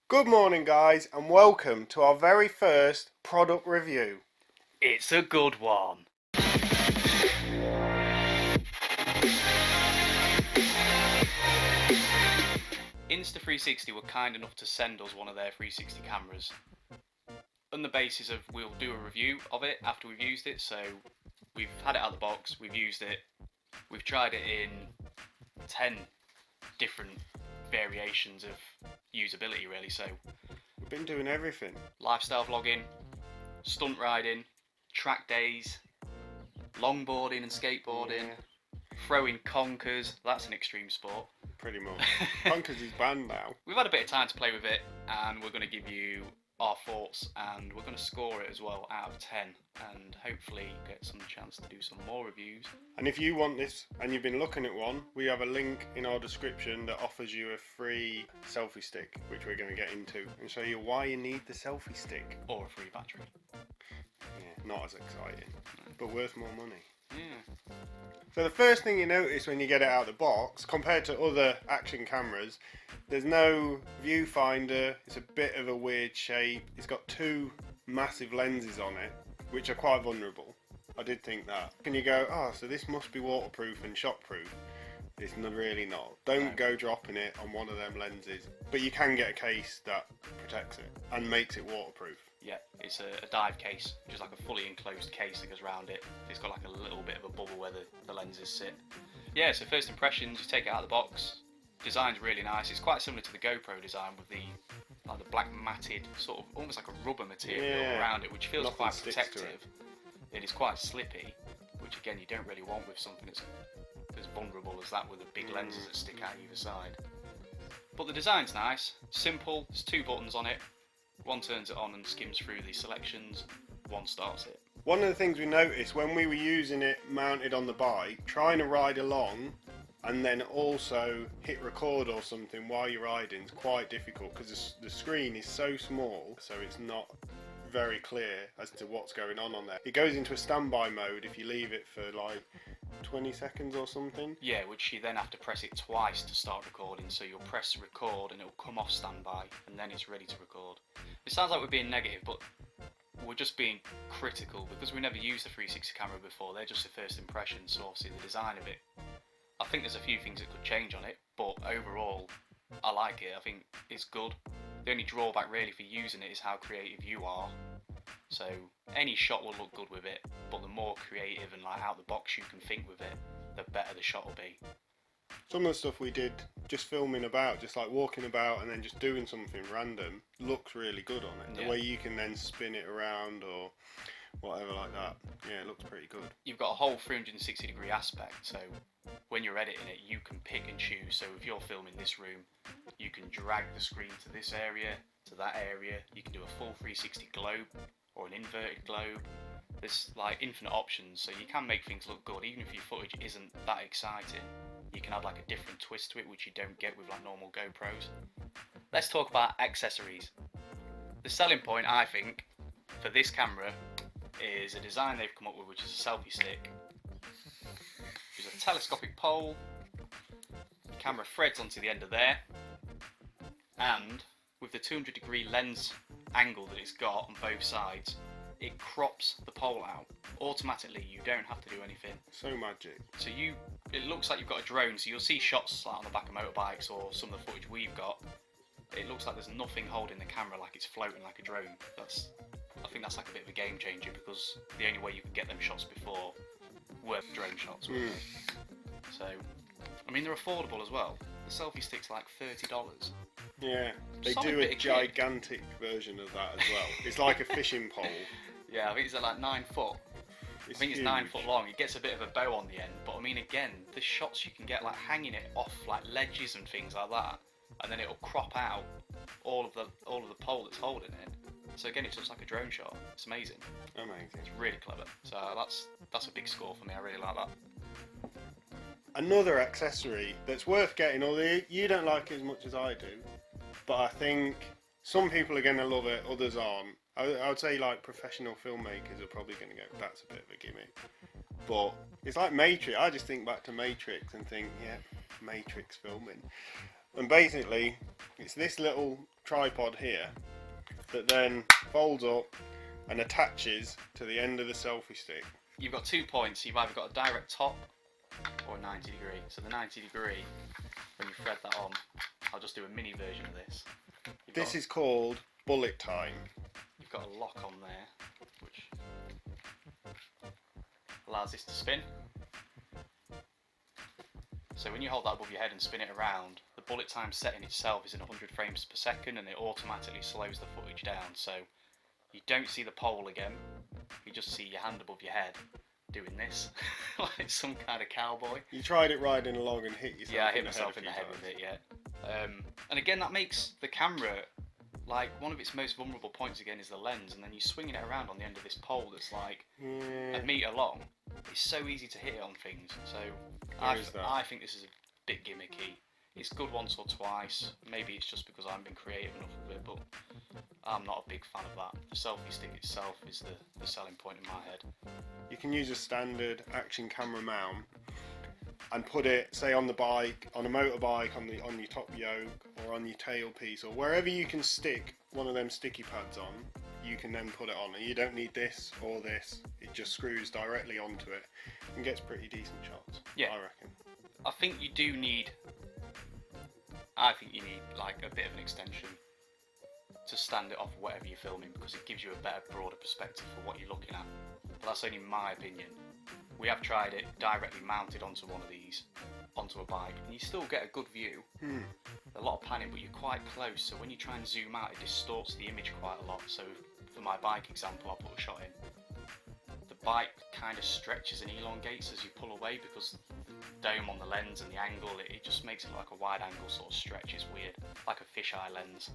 Good morning, guys, and welcome to our very first product review. It's a good one. Insta360 were kind enough to send us one of their 360 cameras on the basis of we'll do a review of it after we've used it. So we've had it out of the box, we've used it, we've tried it in 10 different variations of usability really. So We've been doing everything. lifestyle vlogging, stunt riding, track days, longboarding and skateboarding, throwing conkers, that's an extreme sport. Pretty much. Conkers is banned now. We've had a bit of time to play with it, and we're going to give you our thoughts, and we're going to score it as well out of 10, and hopefully get some chance to do some more reviews. And if you want this and you've been looking at one, we have a link in our description that offers you a free selfie stick, which we're going to get into and show you why you need the selfie stick. Or a free battery. Yeah, not as exciting, but worth more money. Yeah. So the first thing you notice when you get it out of the box, compared to other action cameras, there's no viewfinder. It's a bit of a weird shape. It's got two massive lenses on it, which are quite vulnerable. I did think that. Can you go, oh, so this must be waterproof and shockproof? It's really not. Don't go dropping it on one of them lenses. But you can get a case that protects it and makes it waterproof. Yeah, it's a dive case, which is like a fully enclosed case that goes around it. It's got like a little bit of a bubble where the lenses sit. Yeah, so first impressions, you take it out of the box. Design's really nice. It's quite similar to the GoPro design with the black matted sort of almost like a rubber material around it, which feels Nothing quite sticks to protective. It is quite slippy, which again you don't really want with something that's as vulnerable as that with the big lenses that stick out either side. But the design's nice, simple. There's two buttons on it. One turns it on and skims through the selections. One starts it. One of the things we noticed when we were using it mounted on the bike, trying to ride along and then also hit record or something while you're riding is quite difficult because the screen is so small, so it's not very clear as to what's going on there. It goes into a standby mode if you leave it for like 20 seconds or something. Yeah, which you then have to press it twice to start recording. So you'll press record and it'll come off standby and then it's ready to record. It sounds like we're being negative, but we're just being critical because we never used the 360 camera before. They're just the first impressions, so obviously the design of it. I think there's a few things that could change on it, but overall, I like it. I think it's good. The only drawback really for using it is how creative you are. So any shot will look good with it, but the more creative and like out the box you can think with it, the better the shot will be. Some of the stuff we did just filming about, just like walking about and then just doing something random, looks really good on it. The way you can then spin it around or whatever like that, yeah, it looks pretty good. You've got a whole 360 degree aspect, so when you're editing it you can pick and choose. So if you're filming this room, you can drag the screen to this area, to that area. You can do a full 360 globe or an inverted globe. There's like infinite options, so you can make things look good even if your footage isn't that exciting. You can add like a different twist to it which you don't get with like normal GoPros. Let's talk about accessories. The selling point I think for this camera is a design they've come up with, which is a selfie stick. There's a telescopic pole, the camera threads onto the end of there, and with the 200-degree lens angle that it's got on both sides, it crops the pole out automatically. You don't have to do anything. So magic. So it looks like you've got a drone, so you'll see shots like on the back of motorbikes or some of the footage we've got. It looks like there's nothing holding the camera, like it's floating like a drone. I think that's like a bit of a game changer because the only way you could get them shots before were drone shots. So, I mean, they're affordable as well. The selfie stick's like $30. Yeah, they Solid do bit a of kit. gigantic version of that as well. It's like a fishing pole. Yeah, I think it's like 9 foot. I think it's 9 foot long. It gets a bit of a bow on the end, but I mean, again, the shots you can get like hanging it off like ledges and things like that, and then it'll crop out all of the pole that's holding it. So again, it's just like a drone shot. It's amazing. Amazing. It's really clever. So that's a big score for me. I really like that. Another accessory that's worth getting, although you don't like it as much as I do, but I think some people are going to love it, others aren't. I would say like professional filmmakers are probably going to go, that's a bit of a gimmick. But it's like Matrix. I just think back to Matrix and think, yeah, Matrix filming. And basically, it's this little tripod here that then folds up and attaches to the end of the selfie stick. You've got 2 points. You've either got a direct top or a 90 degree. So the 90 degree, when you thread that on, I'll just do a mini version of this. This is called bullet time. You've got a lock on there, which allows this to spin. So when you hold that above your head and spin it around, the bullet time setting itself is in 100 frames per second, and it automatically slows the footage down. So you don't see the pole again, you just see your hand above your head doing this, like some kind of cowboy. You tried it riding along and hit yourself. Yeah, I hit myself in the head with it, yeah. And again, that makes the camera, like, one of its most vulnerable points again is the lens, and then you're swinging it around on the end of this pole that's like a metre long. It's so easy to hit it on things, so I think this is a bit gimmicky. It's good once or twice, maybe it's just because I haven't been creative enough with it, but I'm not a big fan of that. The selfie stick itself is the selling point in my head. You can use a standard action camera mount and put it, say, on the bike, on a motorbike, on your top yoke, or on your tailpiece, or wherever you can stick one of them sticky pads on, you can then put it on. And you don't need this or this, it just screws directly onto it and gets pretty decent shots, yeah. I reckon. I think you need like a bit of an extension to stand it off whatever you're filming, because it gives you a better, broader perspective for what you're looking at. But that's only my opinion. We have tried it directly mounted onto one of these, onto a bike, and you still get a good view. A lot of panning, but you're quite close, so when you try and zoom out, it distorts the image quite a lot. So for my bike example, I'll put a shot in. The bike kind of stretches and elongates as you pull away, because the dome on the lens and the angle, it just makes it like a wide angle sort of stretch. It's weird, like a fisheye lens.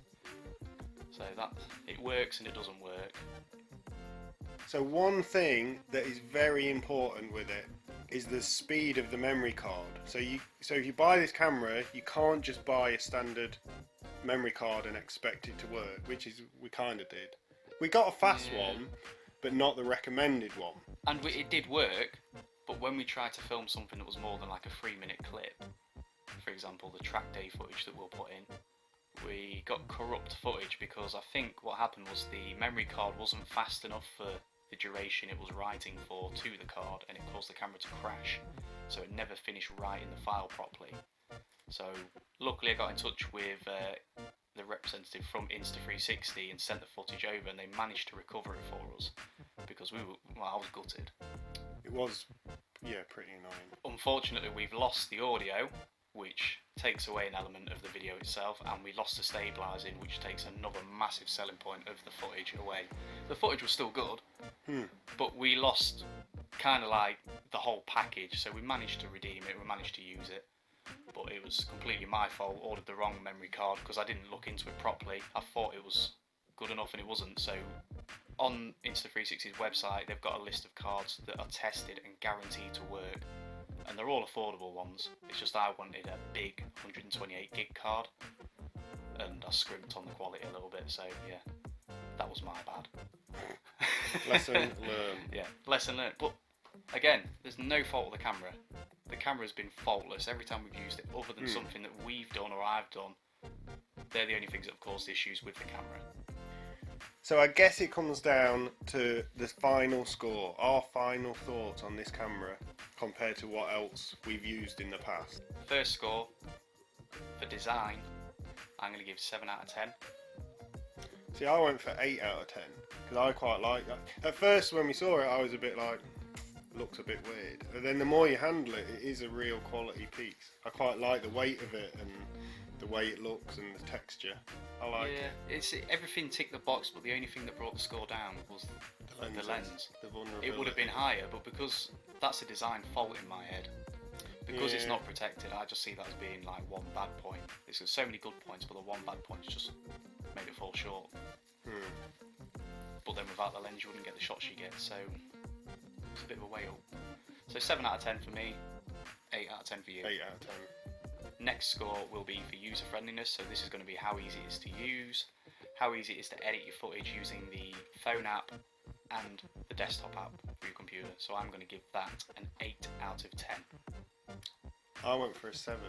So that, it works and it doesn't work. So one thing that is very important with it is the speed of the memory card. So if you buy this camera, you can't just buy a standard memory card and expect it to work, which is we kind of did. We got a fast one, but not the recommended one. And it did work, but when we tried to film something that was more than like a 3-minute clip, for example the track day footage that we'll put in, we got corrupt footage because I think what happened was the memory card wasn't fast enough for the duration it was writing for to the card, and it caused the camera to crash, so it never finished writing the file properly. So luckily I got in touch with the representative from Insta360 and sent the footage over, and they managed to recover it for us, because I was gutted. It was, yeah, pretty annoying. Unfortunately, we've lost the audio, which takes away an element of the video itself, and we lost the stabilising, which takes another massive selling point of the footage away. The footage was still good, but we lost kind of like the whole package, so we managed to redeem it, we managed to use it, but it was completely my fault. Ordered the wrong memory card because I didn't look into it properly. I thought it was good enough and it wasn't. So on Insta360's website, they've got a list of cards that are tested and guaranteed to work, and they're all affordable ones. It's just I wanted a big 128 gig card, and I scrimped on the quality a little bit, so yeah, that was my bad. Lesson learned. Yeah, lesson learned. But again, there's no fault of the camera. The camera's been faultless every time we've used it, other than something that we've done or I've done. They're the only things that have caused issues with the camera. So I guess it comes down to the final score, our final thoughts on this camera compared to what else we've used in the past. First score, for design, I'm going to give 7 out of 10. See, I went for 8 out of 10, because I quite like that. At first, when we saw it, I was a bit like, looks a bit weird. But then the more you handle it, it is a real quality piece. I quite like the weight of it and the way it looks and the texture. I like it. Everything ticked the box, but the only thing that brought the score down was the lens. The vulnerability. It would have been higher, but because that's a design fault in my head, because it's not protected, I just see that as being like one bad point. There's so many good points, but the one bad point just made it fall short. But then without the lens, you wouldn't get the shots you get, so it's a bit of a way up. So 7 out of 10 for me, 8 out of 10 for you. 8 out of 10. Next score will be for user friendliness, so this is going to be how easy it is to use, how easy it is to edit your footage using the phone app and the desktop app for your computer. So I'm going to give that an 8 out of 10. I went for a 7.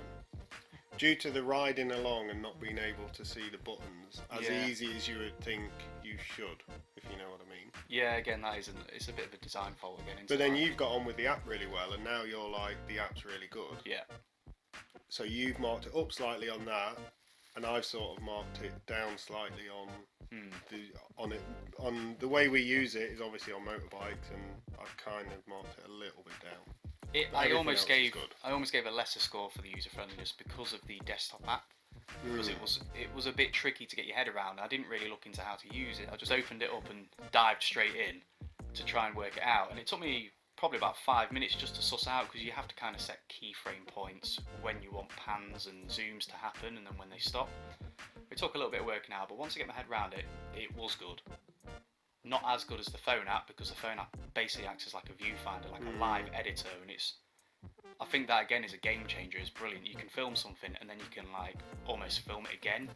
due to the riding along and not being able to see the buttons as easy as you would think you should, if you know what I mean. Yeah, again, it's a bit of a design fault again. But then you've got on with the app really well, and now you're like, the app's really good. Yeah. So you've marked it up slightly on that, and I've sort of marked it down slightly on on the way we use it is obviously on motorbikes, and I've kind of marked it a little bit down. I almost gave a lesser score for the user friendliness because of the desktop app. Because it was a bit tricky to get your head around. I didn't really look into how to use it. I just opened it up and dived straight in to try and work it out, and it took me probably about 5 minutes just to suss out, because you have to kind of set keyframe points when you want pans and zooms to happen, and then when they stop. It took a little bit of working out, but once I get my head around it, it was good. Not as good as the phone app, because the phone app basically acts as like a viewfinder, like a live editor, and I think that again is a game changer. It's brilliant. You can film something and then you can like almost film it again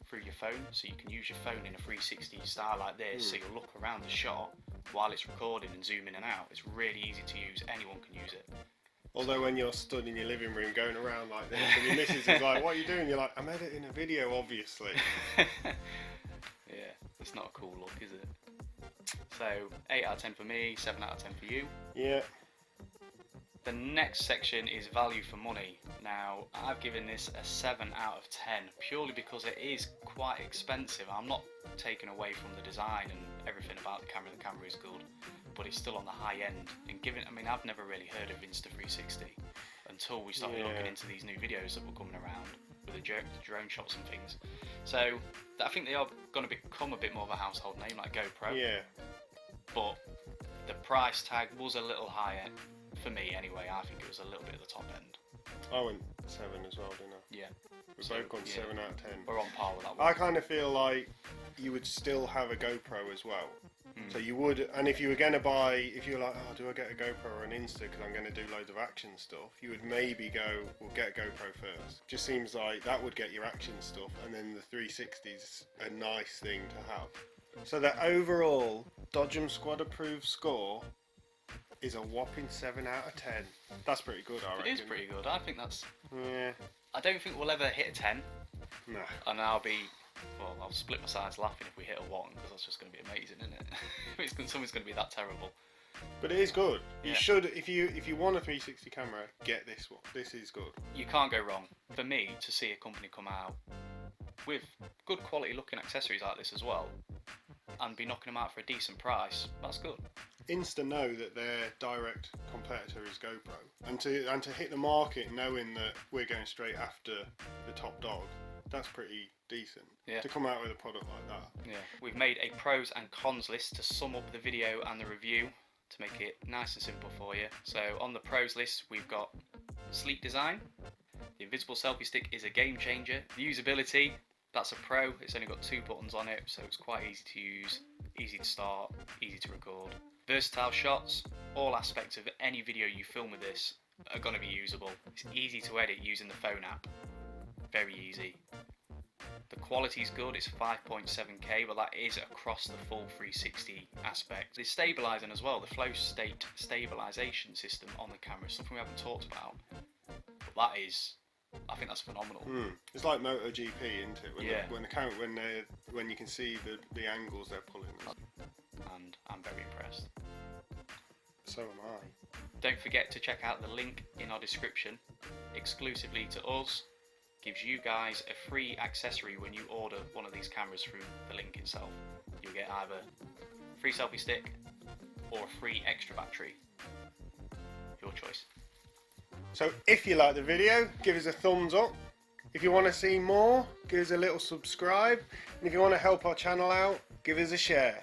through your phone, so you can use your phone in a 360 style like this, so you'll look around the shot while it's recording and zoom in and out. It's really easy to use. Anyone can use it. Although when you're stood in your living room going around like this and your missus is like, what are you doing? You're like, I'm editing a video, obviously. Yeah, it's not a cool look, is it? So 8 out of 10 for me, 7 out of 10 for you. Yeah. The next section is value for money. Now, I've given this a 7 out of 10 purely because it is quite expensive. I'm not taken away from the design and everything about the camera. The camera is good, but it's still on the high end. And I've never really heard of Insta360 until we started looking into these new videos that were coming around with the drone shots and things. So I think they are going to become a bit more of a household name, like GoPro. Yeah. But the price tag was a little higher. For me, anyway, I think it was a little bit at the top end. I went 7 as well, didn't I? Yeah. We've both gone 7 out of 10. We're on par with that one. I kind of feel like you would still have a GoPro as well. So you would, and if you were going to buy, if you were like, oh, do I get a GoPro or an Insta because I'm going to do loads of action stuff, you would maybe go, well, get a GoPro first. Just seems like that would get your action stuff, and then the 360's a nice thing to have. So the overall Dodgem Squad approved score is a whopping 7 out of 10. That's pretty good, I reckon. It is pretty good. I think that's... Yeah. I don't think we'll ever hit a 10. No. And I'll split my sides laughing if we hit a 1, because that's just going to be amazing, isn't it? Something's going to be that terrible. But it is good. Yeah. You should, if you want a 360 camera, get this one. This is good. You can't go wrong. For me, to see a company come out with good quality looking accessories like this as well, and be knocking them out for a decent price, that's good. Insta know that their direct competitor is GoPro, and to hit the market knowing that we're going straight after the top dog, that's pretty decent. Yeah. To come out with a product like that. Yeah. We've made a pros and cons list to sum up the video and the review to make it nice and simple for you. So on the pros list, we've got sleek design. The invisible selfie stick is a game changer. The usability, that's a pro. It's only got 2 buttons on it, so it's quite easy to use, easy to start, easy to record. Versatile shots. All aspects of any video you film with this are going to be usable. It's easy to edit using the phone app. Very easy. The quality's good. It's 5.7K, but that is across the full 360 aspect. It's stabilising as well. The flow state stabilisation system on the camera is something we haven't talked about. But that is... I think that's phenomenal. It's like MotoGP, isn't it? When when you can see the angles they're pulling. And I'm very impressed. So am I. Don't forget to check out the link in our description. Exclusively to us, gives you guys a free accessory when you order one of these cameras through the link itself. You'll get either a free selfie stick or a free extra battery. Your choice. So if you like the video, give us a thumbs up. If you want to see more, give us a little subscribe. And if you want to help our channel out, give us a share.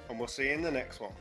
And we'll see you in the next one.